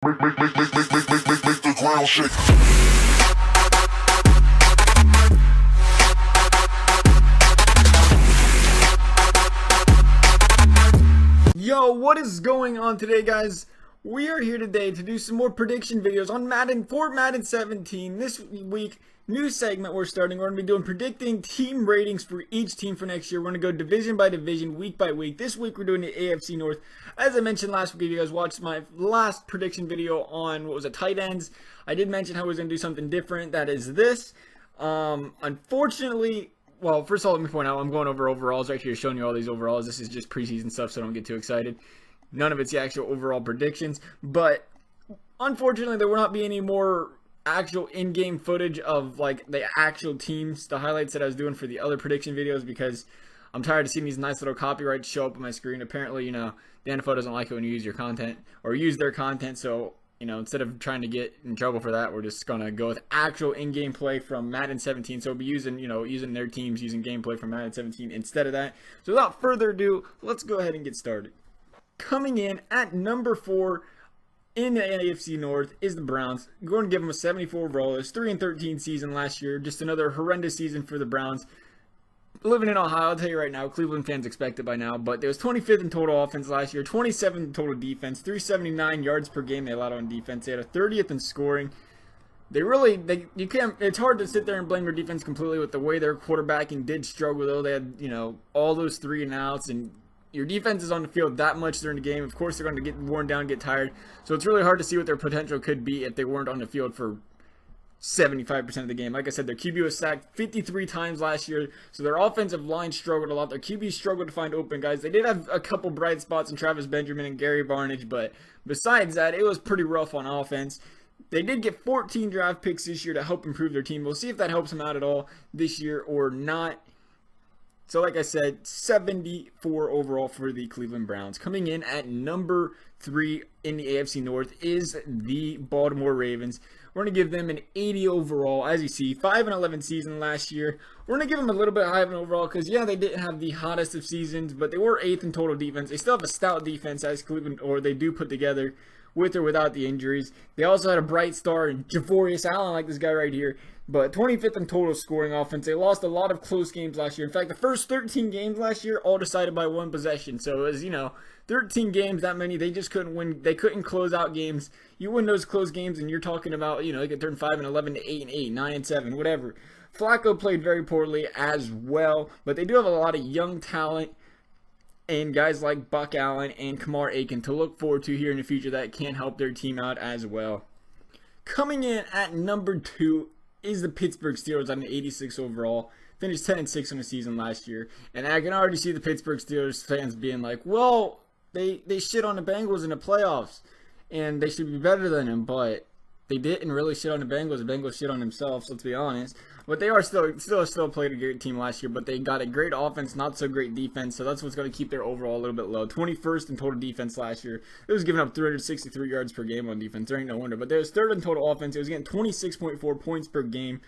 Make the ground shake. Yo, what is going on today, guys? We are here today to do some more prediction videos on Madden 17. This week, new segment we're starting. We're going to be doing predicting team ratings for each team for next year. We're going to go division by division, week by week. This week, we're doing the AFC North. As I mentioned last week, if you guys watched my last prediction video on, tight ends, I did mention how I was going to do something different. That is this. Unfortunately, well, first of all, let me point out, I'm going over overalls right here, showing you all these overalls. This is just preseason stuff, so don't get too excited. None of it's the actual overall predictions, but unfortunately, there will not be any more actual in-game footage of like the actual teams, the highlights that I was doing for the other prediction videos, because I'm tired of seeing these nice little copyrights show up on my screen. Apparently, the NFL doesn't like it when you use your content or use their content, so instead of trying to get in trouble for that, we're just gonna go with actual in-game play from Madden 17. So we'll be using, using their teams, using gameplay from Madden 17 instead of that. So without further ado, let's go ahead and get started. Coming in at number 4 in the AFC North is the Browns. I'm going to give them a 74 overall. It was 3-13 season last year. Just another horrendous season for the Browns. Living in Ohio, I'll tell you right now, Cleveland fans expect it by now, but there was 25th in total offense last year, 27th in total defense, 379 yards per game they allowed on defense. They had a 30th in scoring. It's hard to sit there and blame their defense completely with the way their quarterbacking did struggle, though. They had, all those 3-and-outs, and your defense is on the field that much during the game. Of course, they're going to get worn down, get tired. So it's really hard to see what their potential could be if they weren't on the field for 75% of the game. Like I said, their QB was sacked 53 times last year, so their offensive line struggled a lot. Their QB struggled to find open guys. They did have a couple bright spots in Travis Benjamin and Gary Barnidge, but besides that, it was pretty rough on offense. They did get 14 draft picks this year to help improve their team. We'll see if that helps them out at all this year or not. So like I said, 74 overall for the Cleveland Browns. Coming in at number 3 in the AFC North is the Baltimore Ravens. We're going to give them an 80 overall. As you see, 5-11 season last year. We're going to give them a little bit high of an overall because, yeah, they didn't have the hottest of seasons, but they were 8th in total defense. They still have a stout defense as Cleveland, or they do put together with or without the injuries. They also had a bright star in Javorius Allen, like this guy right here, but 25th in total scoring offense. They lost a lot of close games last year. In fact, the first 13 games last year all decided by one possession. So it was, 13 games, that many. They just couldn't win. They couldn't close out games. You win those close games, and you're talking about, they could turn 5-11 to 8-8, 9-7, whatever. Flacco played very poorly as well, but they do have a lot of young talent and guys like Buck Allen and Kamar Aiken to look forward to here in the future that can help their team out as well. Coming in at number 2 is the Pittsburgh Steelers on an 86 overall. Finished 10-6 on the season last year. And I can already see the Pittsburgh Steelers fans being like, well, they shit on the Bengals in the playoffs, and they should be better than them, but they didn't really shit on the Bengals. The Bengals shit on themselves, let's be honest. But they are still played a great team last year, but they got a great offense, not so great defense, so that's what's going to keep their overall a little bit low. 21st in total defense last year. It was giving up 363 yards per game on defense. There ain't no wonder. But they was 3rd in total offense. It was getting 26.4 points per game.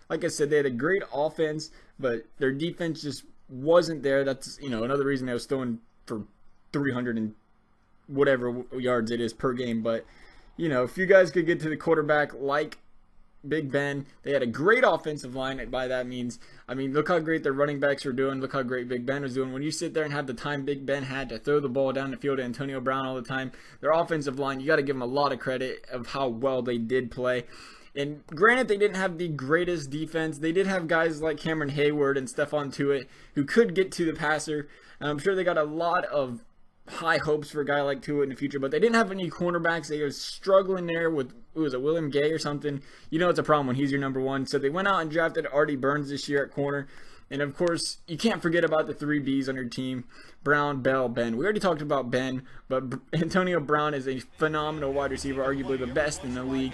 Like I said, they had a great offense, but their defense just wasn't there. That's, another reason they was throwing for 300 and whatever yards it is per game. But, if you guys could get to the quarterback like Big Ben, they had a great offensive line. By that means, look how great their running backs were doing. Look how great Big Ben was doing. When you sit there and have the time Big Ben had to throw the ball down the field to Antonio Brown all the time, their offensive line, you got to give them a lot of credit of how well they did play. And granted, they didn't have the greatest defense. They did have guys like Cameron Hayward and Stephon Tuitt who could get to the passer. And I'm sure they got a lot of high hopes for a guy like Tua in the future, but they didn't have any cornerbacks. They were struggling there with, was it William Gay or something? It's a problem when he's your number 1. So they went out and drafted Artie Burns this year at corner. And of course, you can't forget about the 3 Bs on your team: Brown, Bell, Ben. We already talked about Ben, but Antonio Brown is a phenomenal wide receiver, arguably the best in the league.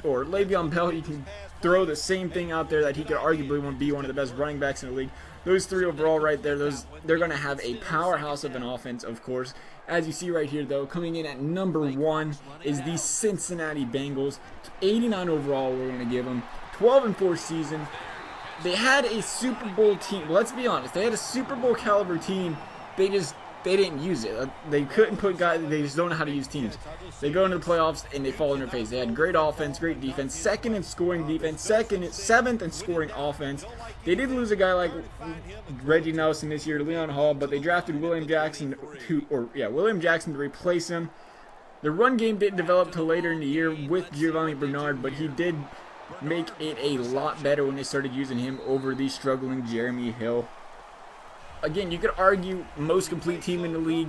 Or Le'Veon Bell, you can throw the same thing out there that he could arguably be one of the best running backs in the league. Those 3 overall right there, they're going to have a powerhouse of an offense, of course. As you see right here, though, coming in at number 1 is the Cincinnati Bengals. 89 overall, we're going to give them. 12-4 season. They had a Super Bowl team. Let's be honest. They had a Super Bowl caliber team. They just they didn't use it. They couldn't put guys. They just don't know how to use teams. They go into the playoffs and they fall in their face. They had great offense, great defense, second in scoring defense, seventh in scoring offense. They did lose a guy like Reggie Nelson this year to Leon Hall, but they drafted William Jackson to replace him. The run game didn't develop till later in the year with Giovanni Bernard, but he did make it a lot better when they started using him over the struggling Jeremy Hill. Again, you could argue most complete team in the league.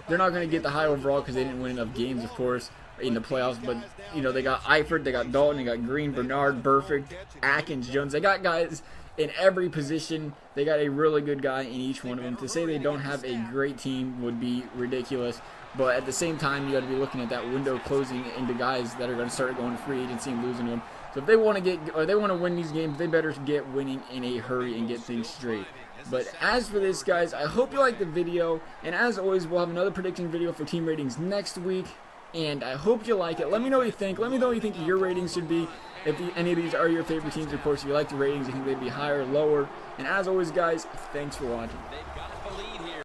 They're not going to get the high overall because they didn't win enough games, of course, in the playoffs. But, you know, they got Eifert, they got Dalton, they got Green, Bernard, Burfict, Atkins, Jones. They got guys in every position. They got a really good guy in each one of them. To say they don't have a great team would be ridiculous. But at the same time, you got to be looking at that window closing into guys that are going to start going to free agency and losing them. So if they want to win these games, they better get winning in a hurry and get things straight. But as for this, guys, I hope you liked the video. And as always, we'll have another prediction video for team ratings next week. And I hope you like it. Let me know what you think. Let me know what you think your ratings should be. If any of these are your favorite teams, of course, if you like the ratings, you think they'd be higher or lower. And as always, guys, thanks for watching.